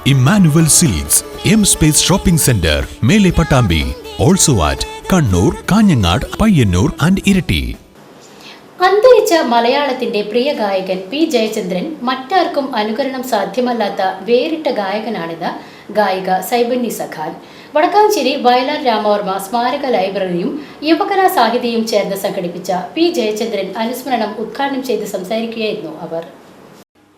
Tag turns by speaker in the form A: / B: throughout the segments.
A: Emmanuel Silks, M Space Shopping Center, Mele Patambi. Also at Kannur, Kanyanad, Payyanur and Irati.
B: അന്തരിച്ച മലയാളത്തിന്റെ പ്രിയ ഗായകൻ P Jayachandran മറ്റാർക്കും അനുകരണം സാധ്യമല്ലാത്ത വേറിട്ട ഗായകനാണെന്ന് ഗായിക സൈബുന്നിസ ഖാൻ. വടക്കാഞ്ചേരി വയലാർ രാമവർമ്മ സ്മാരക ലൈബ്രറിയും യുവകലാ സാഹിതിയും ചേർന്ന് സംഘടിപ്പിച്ച പി ജയചന്ദ്രൻ അനുസ്മരണം ഉദ്ഘാടനം ചെയ്ത് സംസാരിക്കുകയായിരുന്നു അവർ.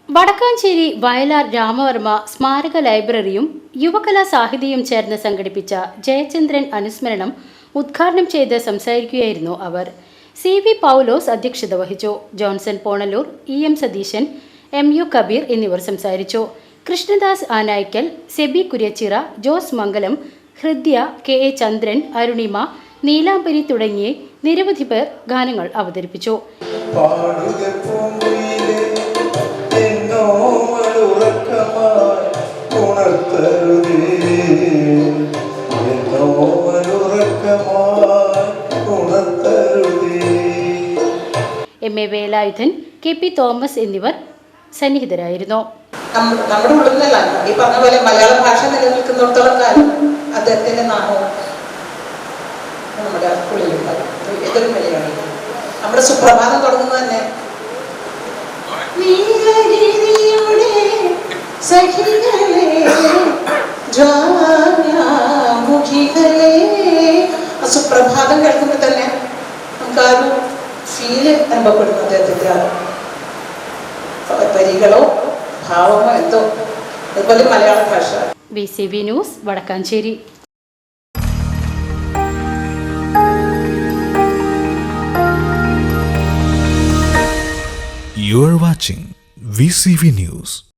B: വടക്കാഞ്ചേരി വയലാർ രാമവർമ്മ സ്മാരക ലൈബ്രറിയും യുവകലാ സാഹിതിയും ചേർന്ന് സംഘടിപ്പിച്ച ജയചന്ദ്രൻ അനുസ്മരണം ഉദ്ഘാടനം ചെയ്ത് സംസാരിക്കുകയായിരുന്നു അവർ. CB പൗലോസ് അധ്യക്ഷത വഹിച്ചു. Johnson Punalur, EM Satheesan, MU Kabeer എന്നിവർ സംസാരിച്ചു. കൃഷ്ണദാസ് ആനായ്ക്കൽ, സെബി കുര്യച്ചിറ, ജോസ് മംഗലം, ഹൃദ്യ, KA ചന്ദ്രൻ, അരുണിമ, നീലാംബരി തുടങ്ങിയ നിരവധി പേർ ഗാനങ്ങൾ അവതരിപ്പിച്ചു. MA വേലായുധൻ, KP തോമസ് എന്നിവർ സന്നിഹിതരായിരുന്നു.
C: നമ്മുടെ ഉള്ളിലല്ല ഈ പറഞ്ഞ പോലെ മലയാള ഭാഷ നിലനിൽക്കുന്നിടത്തോളം കാലം അദ്ദേഹത്തിന്റെ നാമവും നമ്മുടെ ഉള്ളിലുണ്ടാകും. ഏതൊരു മലയാളിയും നമ്മുടെ സുപ്രഭാതം തുടങ്ങുന്നത് തന്നെ സുപ്രഭാതം കേൾക്കുമ്പോൾ തന്നെ നമുക്ക് ആ ഒരു ഫീല് അനുഭവപ്പെടുന്നു. അദ്ദേഹത്തിന്റെ വരികളോ ഭാവമോ എന്തോ അതുപോലെ മലയാള ഭാഷ.
B: VCV news, Vadakkanchery.
A: You are watching VCV News.